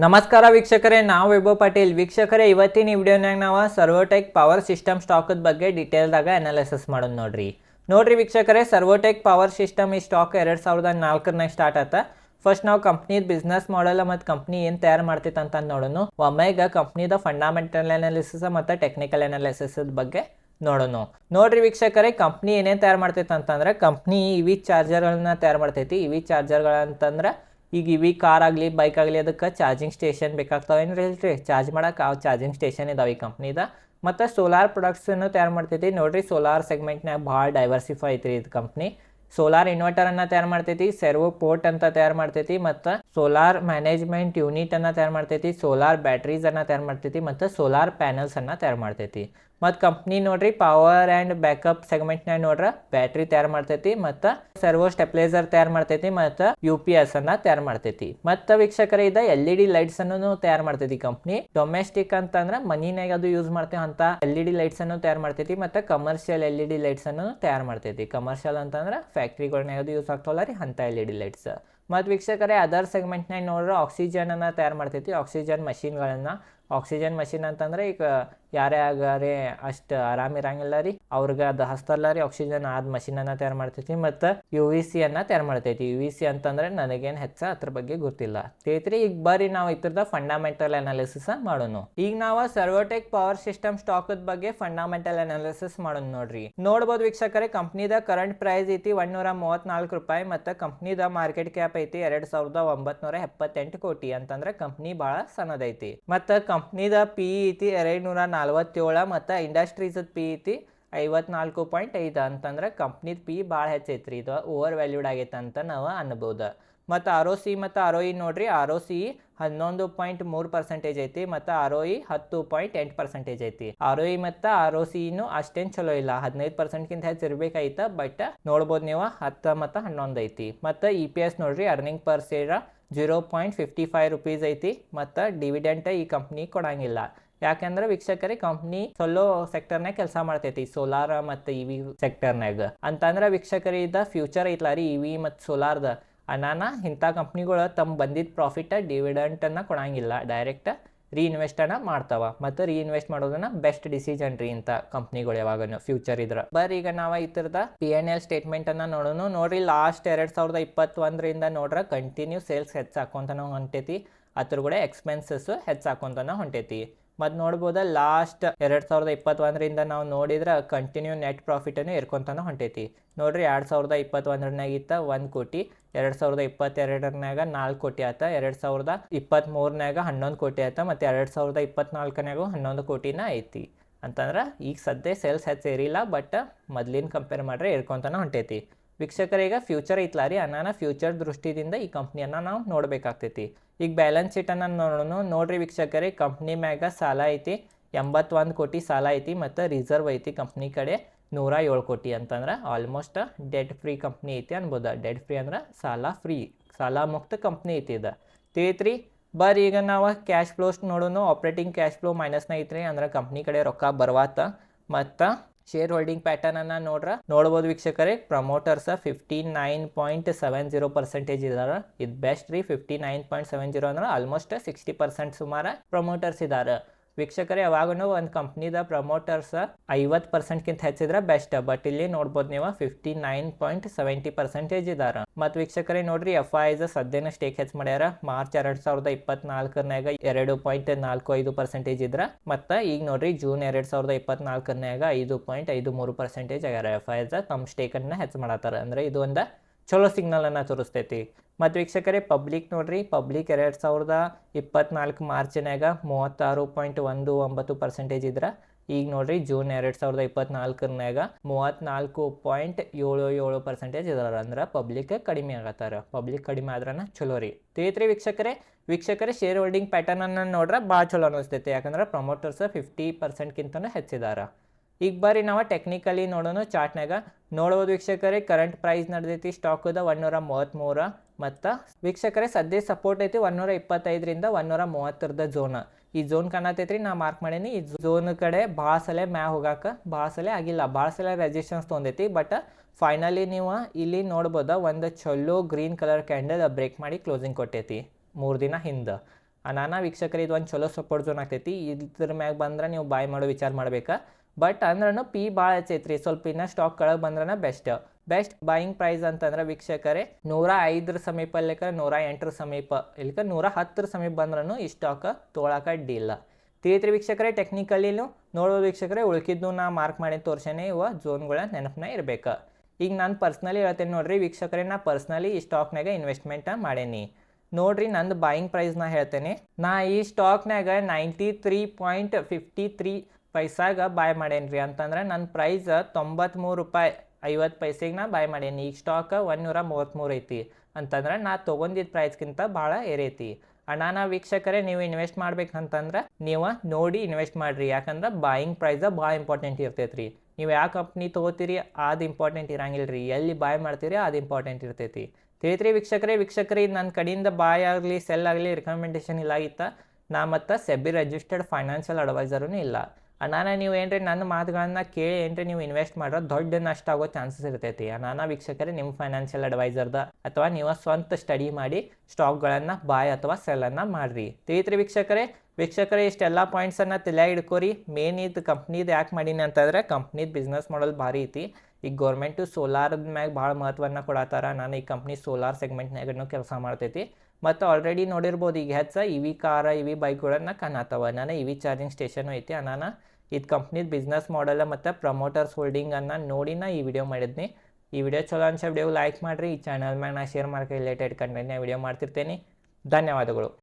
ನಮಸ್ಕಾರ ವೀಕ್ಷಕರೇ, ನಾವು ವೈಭವ್ ಪಾಟೀಲ್. ವೀಕ್ಷಕರೇ, ಇವತ್ತಿನ ಈ ವಿಡಿಯೋನಾಗ ನಾವು ಸರ್ವೋಟೆಕ್ ಪವರ್ ಸಿಸ್ಟಮ್ ಸ್ಟಾಕದ ಬಗ್ಗೆ ಡೀಟೇಲ್ದಾಗ ಅನಾಲಿಸಿಸ್ ಮಾಡೋದು ನೋಡ್ರಿ ವೀಕ್ಷಕರೇ, ಸರ್ವೋಟೆಕ್ ಪವರ್ ಸಿಸ್ಟಮ್ ಈ ಸ್ಟಾಕ್ 2004 ಸ್ಟಾರ್ಟ್ ಆತ. ಫಸ್ಟ್ ನಾವು ಕಂಪ್ನಿದ ಬಿಸ್ನೆಸ್ ಮಾಡೆಲ್ ಮತ್ತು ಕಂಪ್ನಿ ಏನು ತಯಾರು ಮಾಡ್ತೈತೆ ಅಂತ ನೋಡೋಣ. ಒಮ್ಮೆಗ ಕಂಪ್ನಿದ ಫಂಡಮೆಂಟಲ್ ಅನಾಲಿಸಿಸ್ ಮತ್ತು ಟೆಕ್ನಿಕಲ್ ಅನಾಲಿಸಿಸ್ ಬಗ್ಗೆ ನೋಡ್ರಿ ವೀಕ್ಷಕರೇ, ಕಂಪ್ನಿ ಏನೇನು ತಯಾರು ಮಾಡ್ತೈತೆ ಅಂತಂದ್ರೆ, ಕಂಪ್ನಿ ಇವಿ ಚಾರ್ಜರ್ಗಳನ್ನ ತಯಾರು ಮಾಡ್ತೈತಿ. ಇವಿ ಚಾರ್ಜರ್ಗಳಂತಂದ್ರೆ ಈಗ ಇವಿ ಕಾರ್ ಆಗಲಿ ಬೈಕ್ ಆಗಲಿ ಅದಕ್ಕೆ ಚಾರ್ಜಿಂಗ್ ಸ್ಟೇಷನ್ ಬೇಕಾಗ್ತಾವೆ ಏನು ರೀ, ಚಾರ್ಜ್ ಮಾಡೋಕೆ ಆ ಚಾರ್ಜಿಂಗ್ ಸ್ಟೇಷನ್ ಇದಾವೆ ಈ ಕಂಪ್ನಿದ. ಮತ್ತು ಸೋಲಾರ್ ಪ್ರಾಡಕ್ಟ್ಸನ್ನು ತಯಾರು ಮಾಡ್ತೈತಿ. ನೋಡಿರಿ, ಸೋಲಾರ್ ಸೆಗ್ಮೆಂಟ್ನಾಗ ಭಾಳ ಡೈವರ್ಸಿಫೈ ಐತ್ರಿ ಇದು ಕಂಪ್ನಿ. ಸೋಲಾರ್ ಇನ್ವರ್ಟರನ್ನು ತಯಾರು ಮಾಡ್ತೈತಿ, ಸೆರ್ವೋ ಪೋರ್ಟ್ ಅಂತ ತಯಾರು ಮಾಡ್ತೈತಿ, ಮತ್ತು ಸೋಲಾರ್ ಮ್ಯಾನೇಜ್ಮೆಂಟ್ ಯೂನಿಟನ್ನು ತಯಾರು ಮಾಡ್ತೈತಿ, ಸೋಲಾರ್ ಬ್ಯಾಟ್ರೀಸನ್ನು ತಯಾರು ಮಾಡ್ತೈತಿ, ಮತ್ತು ಸೋಲಾರ್ ಪ್ಯಾನಲ್ಸನ್ನು ತಯಾರು ಮಾಡ್ತೈತಿ. ಮತ್ತು ಕಂಪ್ನಿ ನೋಡ್ರಿ ಪವರ್ ಆ್ಯಂಡ್ ಬ್ಯಾಕಪ್ ಸೆಗ್ಮೆಂಟ್ನಾಗ ನೋಡ್ರಿ ಬ್ಯಾಟ್ರಿ ತಯಾರು ಮಾಡ್ತೈತಿ, ಮತ್ತು ಸರ್ವೋ ಸ್ಟೆಪ್ಲೈಸರ್ ತಯಾರು ಮಾಡ್ತೈತಿ, ಮತ್ತು UPS ಅನ್ನ ತಯಾರು ಮಾಡ್ತೈತಿ. ಮತ್ತು ವೀಕ್ಷಕರೇ, ಇದು LED ಲೈಟ್ಸ್ ಅನ್ನು ತಯಾರು ಮಾಡ್ತೈತಿ ಕಂಪ್ನಿ. ಡೊಮೆಸ್ಟಿಕ್ ಅಂತಂದ್ರೆ ಮನಿನಾಗ ಅದು ಯೂಸ್ ಮಾಡ್ತೇವೆ ಅಂತ LED ಲೈಟ್ಸ್ ಅನ್ನು ತಯಾರು ಮಾಡ್ತೈತಿ, ಮತ್ತು ಕಮರ್ಷಿಯಲ್ LED ಲೈಟ್ಸ್ ಅನ್ನು ತಯಾರು ಮಾಡ್ತೈತಿ. ಕಮರ್ಷಿಯಲ್ ಅಂತಂದ್ರೆ ಫ್ಯಾಕ್ಟ್ರಿಗಳನ್ನಾಗ ಅದು ಯೂಸ್ ಆಗ್ತಾವಲ್ಲ ರೀ, ಅಂತ LED ಲೈಟ್ಸ್. ಮತ್ತು ವೀಕ್ಷಕರೇ, ಅದರ್ ಸೆಗ್ಮೆಂಟ್ನಾಗ ನೋಡ್ರೆ ಆಕ್ಸಿಜನ್ ಅನ್ನ ತಯಾರು ಮಾಡ್ತೈತಿ. ಆಕ್ಸಿಜನ್ ಮಷಿನ್ಗಳನ್ನ, ಆಕ್ಸಿಜನ್ ಮಷಿನ್ ಅಂತಂದ್ರೆ ಈಗ ಯಾರೇ ಆಗಾರೆ ಅಷ್ಟು ಆರಾಮಿರಂಗಿಲ್ಲ ರೀ, ಅವ್ರಿಗೆ ಅದು ಹಸ್ತಲ್ಲ ರೀ, ಆಕ್ಸಿಜನ್ ಆದ ಮಷಿನನ್ನು ತಯಾರು ಮಾಡ್ತೈತಿ. ಮತ್ತು UVC ಅನ್ನ ತಯಾರು ಮಾಡ್ತೈತಿ. UVC ಅಂತಂದ್ರೆ ನನಗೇನು ಹೆಚ್ಚ ಅದ್ರ ಬಗ್ಗೆ ಗೊತ್ತಿಲ್ಲ ತೇತ್ರಿ. ಈಗ ಬರ್ರಿ ನಾವು ಇದ್ರದ ಫಂಡಮೆಂಟಲ್ ಅನಾಲಿಸಿಸ್ ಮಾಡೋಣ. ಈಗ ನಾವು ಸರ್ವೋಟೆಕ್ ಪವರ್ ಸಿಸ್ಟಮ್ ಸ್ಟಾಕದ ಬಗ್ಗೆ ಫಂಡಮೆಂಟಲ್ ಅನಾಲಿಸಿಸ್ ಮಾಡೋಣ. ನೋಡ್ಬೋದು ವೀಕ್ಷಕರೇ, ಕಂಪ್ನಿದ ಕರೆಂಟ್ ಪ್ರೈಸ್ ಐತಿ 134 ರೂಪಾಯಿ, ಮತ್ತು ಕಂಪ್ನಿದ ಮಾರ್ಕೆಟ್ ಕ್ಯಾಪ್ ಐತಿ 2978 ಕೋಟಿ. ಅಂತಂದ್ರೆ ಕಂಪ್ನಿ ಭಾಳ ಸಣ್ಣದೈತಿ. ಮತ್ತು ಕಂಪ್ನಿದ PE ಐತಿ 247, ಮತ್ತು ಇಂಡಸ್ಟ್ರೀಸ್ PE ಐತಿ 54.5. ಅಂತಂದ್ರೆ ಕಂಪ್ನಿದ PE ಭಾಳ ಹೆಚ್ಚೈತ್ರಿ. ಇದು ಓವರ್ ವ್ಯಾಲ್ಯೂಡ್ ಆಗೈತೆ ಅಂತ ನಾವು ಅನ್ಬೋದು. ಮತ್ತು ROC ಮತ್ತು ROE ನೋಡ್ರಿ, ROCE 11.3% ಐತಿ, ಮತ್ತು ROE 10.8% ಐತಿ. ROE ಮತ್ತು ROCE ಅಷ್ಟೇನು ಚಲೋ ಇಲ್ಲ, 15%ಕಿಂತ ಹೆಚ್ಚು ಇರ್ಬೇಕಾಯ್ತ. ಬಟ್ ನೋಡ್ಬೋದು ನೀವು 10 ಮತ್ತು 11 ಐತಿ. ಮತ್ತು EPS ನೋಡ್ರಿ, ಅರ್ನಿಂಗ್ ಪರ್ ಶೇರ್ 0.55 ರೂಪೀಸ್ ಐತಿ. ಮತ್ತು ಡಿವಿಡೆಂಟ್ ಈ ಕಂಪ್ನಿ ಕೊಡಂಗಿಲ್ಲ. ಯಾಕಂದ್ರೆ ವೀಕ್ಷಕರೇ, ಕಂಪ್ನಿ ಸೋಲೋ ಸೆಕ್ಟರ್ನಾಗ ಕೆಲಸ ಮಾಡ್ತೈತಿ, ಸೋಲಾರ್ ಮತ್ತು EV ಸೆಕ್ಟರ್ನಾಗ. ಅಂತಂದ್ರೆ ವೀಕ್ಷಕರೇ, ಇದ ಫ್ಯೂಚರ್ ಐತ್ಲ ರೀ EV ಮತ್ತು ಸೋಲಾರ್ದ. ಇಂಥ ಕಂಪ್ನಿಗಳು ತಮ್ಮ ಬಂದಿದ್ದ ಪ್ರಾಫಿಟ್ ಡಿವಿಡೆಂಟನ್ನು ಕೊಡಂಗಿಲ್ಲ, ಡೈರೆಕ್ಟ್ ರೀಇನ್ವೆಸ್ಟನ್ನ ಮಾಡ್ತಾವ. ಮತ್ತು ರೀಇನ್ವೆಸ್ಟ್ ಮಾಡೋದನ್ನ ಬೆಸ್ಟ್ ಡಿಸಿಷನ್ ರೀ ಇಂಥ ಕಂಪ್ನಿಗಳು ಯಾವಾಗನು ಫ್ಯೂಚರ್ ಇದ್ರ. ಈಗ ನಾವು ಈ ಥರದ P&L ಸ್ಟೇಟ್ಮೆಂಟ್ ಅನ್ನ ನೋಡೋಣ. ನೋಡ್ರಿ, ಲಾಸ್ಟ್ 2021 ನೋಡ್ರೆ ಕಂಟಿನ್ಯೂ ಸೇಲ್ಸ್ ಹೆಚ್ಚಾಕೊಂತನ ಹೊಂಟೈತಿ, ಅದ್ರ ಕೂಡ ಎಕ್ಸ್ಪೆನ್ಸಸ್ ಹೆಚ್ಚಾಕೊಂತನ ಹೊಂಟೈತಿ. ಮತ್ತು ನೋಡ್ಬೋದ, ಲಾಸ್ಟ್ 2021 ನಾವು ನೋಡಿದ್ರೆ ಕಂಟಿನ್ಯೂ ನೆಟ್ ಪ್ರಾಫಿಟನ್ನು ಇರ್ಕೊಂತಾನೆ ಹೊಂಟೈತಿ. ನೋಡ್ರಿ, 2021 ಇತ್ತ 1 ಕೋಟಿ, 2022 4 ಕೋಟಿ ಆತ, 2023 11 ಕೋಟಿ ಆತ, ಮತ್ತು 2024 11 ಕೋಟಿನ ಐತಿ. ಅಂತಂದ್ರೆ ಈಗ ಸದ್ಯ ಸೇಲ್ಸ್ ಹೆಚ್ಚು ಇರಿಲ್ಲ, ಬಟ್ ಮೊದ್ಲಿನ ಕಂಪೇರ್ ಮಾಡ್ರೆ ಇರ್ಕೊಂತಾನೆ ಹೊಂಟೈತಿ. ವೀಕ್ಷಕರೀಗ ಫ್ಯೂಚರ್ ಐತ್ಲ ರೀ, ಫ್ಯೂಚರ್ ದೃಷ್ಟಿದಿಂದ ಈ ಕಂಪ್ನಿಯನ್ನು ನಾವು ನೋಡ್ಬೇಕಾಗ್ತೈತಿ. ಈಗ ಬ್ಯಾಲೆನ್ಸ್ ಶೀಟನ್ನು ನೋಡೋಣ. ನೋಡ್ರಿ ವೀಕ್ಷಕರೇ, ಕಂಪ್ನಿ ಮ್ಯಾಗ ಸಾಲ ಐತಿ 81 ಕೋಟಿ ಸಾಲ ಐತಿ, ಮತ್ತು ರಿಸರ್ವ್ ಐತಿ ಕಂಪ್ನಿ ಕಡೆ 107 ಕೋಟಿ. ಅಂತಂದ್ರೆ ಆಲ್ಮೋಸ್ಟ್ ಡೆಡ್ ಫ್ರೀ ಕಂಪ್ನಿ ಐತಿ ಅನ್ಬೋದು. ಡೆಡ್ ಫ್ರೀ ಅಂದ್ರೆ ಸಾಲ ಫ್ರೀ, ಸಾಲ ಮುಕ್ತ ಕಂಪ್ನಿ ಐತಿ ಇದು ತಿಳಿತ್ರಿ. ಬರ್ರಿ ಈಗ ನಾವು ಕ್ಯಾಶ್ ಫ್ಲೋಸ್ ನೋಡೋಣ. ಆಪ್ರೇಟಿಂಗ್ ಕ್ಯಾಶ್ ಫ್ಲೋ ಮೈನಸ್ನ ಐತ್ರಿ, ಅಂದ್ರೆ ಕಂಪ್ನಿ ಕಡೆ ರೊಕ್ಕ ಬರ್ವಾತ. ಮತ್ತು ಶೇರ್ ಹೋಲ್ಡಿಂಗ್ ಪ್ಯಾಟರ್ನ್ ಅನ್ನ ನೋಡ್ಬೋದು ವೀಕ್ಷಕರೇ. ಪ್ರಮೋಟರ್ಸ್ 59.70% ಇದಾರೆ. ಇದು ಬೆಸ್ಟ್ ರೀ. 59.70 ಅಂದ್ರೆ ಆಲ್ಮೋಸ್ಟ್ 60% ಸುಮಾರು ಪ್ರಮೋಟರ್ಸ್ ಇದಾರೆ. ವೀಕ್ಷಕರೇ, ಯಾವಾಗೂ ಒಂದು ಕಂಪ್ನಿದ ಪ್ರಮೋಟರ್ಸ್ 50%ಕಿಂತ ಹೆಚ್ಚಿದ್ರೆ ಬೆಸ್ಟ್. ಬಟ್ ಇಲ್ಲಿ ನೋಡ್ಬೋದು ನೀವು 59.70% ಇದಾರೆ. ಮತ್ತು ವೀಕ್ಷಕರೇ ನೋಡ್ರಿ, FIs ಸದ್ಯನ ಸ್ಟೇಕ್ ಹೆಚ್ಚು ಮಾಡ್ಯಾರ. ಮಾರ್ಚ್ 2024 2.45% ಇದ್ರ. ಮತ್ತು ಈಗ ನೋಡ್ರಿ, ಜೂನ್ 2024 5.53% ಆಗ್ಯಾರ. FIs ತಮ್ಮ ಸ್ಟೇಕನ್ನು ಹೆಚ್ಚು ಮಾಡತ್ತಾರ. ಅಂದ್ರೆ ಇದು ಒಂದು ಚಲೋ ಸಿಗ್ನಲ್ ಅನ್ನ ತೋರಿಸ್ತೈತಿ. ಮತ್ತು ವೀಕ್ಷಕರೇ, ಪಬ್ಲಿಕ್ ನೋಡ್ರಿ, ಪಬ್ಲಿಕ್ 2024 ಮಾರ್ಚ್ನಾಗ 36.19% ಇದ್ರ. ಈಗ ನೋಡ್ರಿ, ಜೂನ್ 2024 34.77% ಇದಾರ. ಅಂದ್ರೆ ಪಬ್ಲಿಕ್ ಕಡಿಮೆ ಆಗತ್ತಾರ. ಪಬ್ಲಿಕ್ ಕಡಿಮೆ ಆದ್ರನ ಚಲೋ ರೀ ತಿಳಿತ್ರಿ ವೀಕ್ಷಕರೇ. ಶೇರ್ ಹೋಲ್ಡಿಂಗ್ ಪ್ಯಾಟರ್ನ್ ಅನ್ನ ನೋಡ್ರೆ ಭಾಳ ಚಲೋ ಅನಿಸ್ತೈತಿ, ಯಾಕಂದ್ರೆ ಪ್ರಮೋಟರ್ಸ್ 50%ಕಿಂತನೂ ಹೆಚ್ಚಿದಾರ. ಈಗ ಬರ್ರಿ ನಾವು ಟೆಕ್ನಿಕಲಿ ನೋಡೋಣ. ಚಾರ್ಟ್ನಾಗ ನೋಡ್ಬೋದು ವೀಕ್ಷಕರೇ, ಕರೆಂಟ್ ಪ್ರೈಸ್ ನಡೆದೈತಿ ಸ್ಟಾಕದ 133. ಮತ್ತು ವೀಕ್ಷಕರೇ, ಸದ್ಯ ಸಪೋರ್ಟ್ ಐತಿ 125ರಿಂದ 130 ಝೋನ್. ಈ ಝೋನ್ ಕಾಣತೈತ್ರಿ, ನಾ ಮಾರ್ಕ್ ಮಾಡೀನಿ. ಈ ಝೋನ್ ಕಡೆ ಭಾಳ ಸಲ ಮ್ಯಾಗ ಹೋಗಾಕ ಭಾಳ ಸಲ ಆಗಿಲ್ಲ, ಭಾಳ ಸಲ ರೆಸಿಸ್ಟೆನ್ಸ್ ತೊಗೊಂಡೈತಿ. ಬಟ್ ಫೈನಲಿ ನೀವು ಇಲ್ಲಿ ನೋಡ್ಬೋದು, ಒಂದು ಚಲೋ ಗ್ರೀನ್ ಕಲರ್ ಕ್ಯಾಂಡಲ್ ಬ್ರೇಕ್ ಮಾಡಿ ಕ್ಲೋಸಿಂಗ್ ಕೊಟ್ಟೈತಿ 3 ದಿನ ಹಿಂದೆ. ಅನಾನ ವೀಕ್ಷಕರು ಇದು ಒಂದು ಚಲೋ ಸಪೋರ್ಟ್ ಝೋನ್ ಆಗ್ತೈತಿ. ಇದ್ರ ಮ್ಯಾಗ ಬಂದ್ರೆ ನೀವು ಬಾಯ್ ಮಾಡೋ ವಿಚಾರ ಮಾಡ್ಬೇಕಾ. ಬಟ್ ಅಂದ್ರೂ ಪಿ ಭಾಳ ಹಚ್ಚೈತ್ರಿ, ಸ್ವಲ್ಪ ಇನ್ನೂ ಸ್ಟಾಕ್ ಕೆಳಗೆ ಬಂದ್ರೆ ಬೆಸ್ಟ್ ಬಾಯಿಂಗ್ ಪ್ರೈಸ್ ಅಂತಂದ್ರೆ ವೀಕ್ಷಕರೇ 105 ಸಮೀಪ ಇಲ್ಲಿಕ 108 ಸಮೀಪ ಇಲ್ಲಿಕ 110 ಸಮೀಪ ಬಂದ್ರೂ ಈ ಸ್ಟಾಕ್ ತೊಗೊಳಕ ಅಡ್ಡಿಲ್ಲ. ತಿಳಿತ್ರಿ ವೀಕ್ಷಕರೇ. ಟೆಕ್ನಿಕಲಿನೂ ನೋಡೋದು ವೀಕ್ಷಕರೇ, ಉಳ್ಕಿದ್ದು ನಾ ಮಾರ್ಕ್ ಮಾಡಿ ತೋರ್ಸೇನೆ ಇವ ಝೋನ್ಗಳ ನೆನಪನ್ನ ಇರಬೇಕು. ಈಗ ನಾನು ಪರ್ಸ್ನಲಿ ಹೇಳ್ತೇನೆ ನೋಡ್ರಿ ವೀಕ್ಷಕರೇ, ನಾ ಪರ್ಸ್ನಲಿ ಈ ಸ್ಟಾಕ್ನಾಗ ಇನ್ವೆಸ್ಟ್ಮೆಂಟ್ ಮಾಡೇನಿ ನೋಡ್ರಿ. ನಂದು ಬಾಯಿಂಗ್ ಪ್ರೈಸ್ನ ಹೇಳ್ತೇನೆ. ನಾ ಈ ಸ್ಟಾಕ್ನಾಗ 93.53 ಪೈಸಾಗ ಬಾಯ್ ಮಾಡೇನ್ರಿ. ಅಂತಂದ್ರೆ ನನ್ನ ಪ್ರೈಸ್ 93 ರೂಪಾಯಿ 50 ಪೈಸೆಗೆ ನಾ ಬಾಯ್ ಮಾಡೇನಿ. ಈಗ ಸ್ಟಾಕ್ 133 ಐತಿ ಅಂತಂದ್ರೆ ನಾ ತೊಗೊಂಡಿದ್ದ ಪ್ರೈಸ್ಗಿಂತ ಭಾಳ ಏರೈತಿ. ಅಣ್ಣಾನ ವೀಕ್ಷಕರೇ, ನೀವು ಇನ್ವೆಸ್ಟ್ ಮಾಡ್ಬೇಕಂತಂದ್ರೆ ನೀವು ನೋಡಿ ಇನ್ವೆಸ್ಟ್ ಮಾಡಿರಿ. ಯಾಕಂದ್ರೆ ಬಾಯಿಂಗ್ ಪ್ರೈಸ್ ಭಾಳ ಇಂಪಾರ್ಟೆಂಟ್ ಇರ್ತೈತ್ರಿ. ನೀವು ಯಾವ ಕಂಪ್ನಿ ತೊಗೋತೀರಿ ಅದು ಇಂಪಾರ್ಟೆಂಟ್ ಇರಂಗಿಲ್ಲ ರೀ, ಎಲ್ಲಿ ಬಾಯ್ ಮಾಡ್ತೀರಿ ಅದು ಇಂಪಾರ್ಟೆಂಟ್ ಇರ್ತೈತಿ. ತಿಳಿತ್ರಿ ವೀಕ್ಷಕರೇ ಇದು ನನ್ನ ಕಡೆಯಿಂದ ಬಾಯ್ ಆಗಲಿ ಸೆಲ್ ಆಗಲಿ ರಿಕಮೆಂಡೇಶನ್ ಇಲ್ಲ ಆಗಿತ್ತ. ನಾ ಮತ್ತು ಸೆಬಿ ರಿಜಿಸ್ಟರ್ಡ್ ಫೈನಾನ್ಷಿಯಲ್ ಅಡ್ವೈಸರೂ ಇಲ್ಲ. ಅನಾನ ನೀವು ಏನ್ರಿ ನನ್ನ ಮಾತುಗಳನ್ನ ಕೇಳಿ ಏನ್ರಿ ನೀವು ಇನ್ವೆಸ್ಟ್ ಮಾಡ್ರೆ ದೊಡ್ಡ ನಷ್ಟ ಆಗೋ ಚಾನ್ಸಸ್ ಇರ್ತೈತಿ. ಅನಾನ ವೀಕ್ಷಕರೇ, ನಿಮ್ಮ ಫೈನಾನ್ಷಿಯಲ್ ಅಡ್ವೈಸರ್ದ ಅಥವಾ ನೀವು ಸ್ವಂತ ಸ್ಟಡಿ ಮಾಡಿ ಸ್ಟಾಕ್ಗಳನ್ನು ಬಾಯ್ ಅಥವಾ ಸೆಲ್ಲನ್ನು ಮಾಡಿರಿ. ತಿಳಿತ್ರಿ ವೀಕ್ಷಕರೇ ಇಷ್ಟೆಲ್ಲ ಪಾಯಿಂಟ್ಸನ್ನು ತಲೆಯಾಗಿ ಇಡ್ಕೋರಿ. ಮೇನ್ ಇದು ಕಂಪ್ನಿದು ಯಾಕೆ ಮಾಡೀನಿ ಅಂತಂದ್ರೆ ಕಂಪ್ನಿದು ಬಿಸ್ನೆಸ್ ಮಾಡಲ್ ಭಾರಿ ಐತಿ. ಈಗ ಗೌರ್ಮೆಂಟು ಸೋಲಾರದ ಮ್ಯಾಗ ಭಾಳ ಮಹತ್ವವನ್ನು ಕೊಡತ್ತಾರ. ನಾನು ಈ ಕಂಪ್ನಿ ಸೋಲಾರ್ ಸೆಗ್ಮೆಂಟ್ನಾಗೂ ಕೆಲಸ ಮಾಡ್ತೈತಿ. ಮತ್ತು ಆಲ್ರೆಡಿ ನೋಡಿರ್ಬೋದು ಈಗ ಹೆಚ್ಚು ಇವಿ ಕಾರ ಇವಿ ಬೈಕ್ಗಳನ್ನ ಕಾಣತ್ತವ. ನಾನು ಇವಿ ಚಾರ್ಜಿಂಗ್ ಸ್ಟೇಷನು ಐತಿ. ನಾನು ಇದು ಕಂಪ್ನಿದು ಬಿಸ್ನೆಸ್ ಮಾಡೆಲ್ ಮತ್ತು ಪ್ರಮೋಟರ್ಸ್ ಹೋಲ್ಡಿಂಗನ್ನು ನೋಡಿ ನಾ ಈ ವಿಡಿಯೋ ಮಾಡಿದ್ನಿ. ಈ ವಿಡಿಯೋ ಚಲೋ ಅನ್ಸ ವಿಡಿಯೋ ಲೈಕ್ ಮಾಡಿರಿ. ಈ ಚಾನಲ್ ಮ್ಯಾಗ ನಾ ಶೇರ್ ಮಾರ್ಕೆಟ್ ರಿಲೇಟೆಡ್ ಕಂಟೆಂಟ್ನ ವಿಡಿಯೋ ಮಾಡ್ತಿರ್ತೇನೆ. ಧನ್ಯವಾದಗಳು.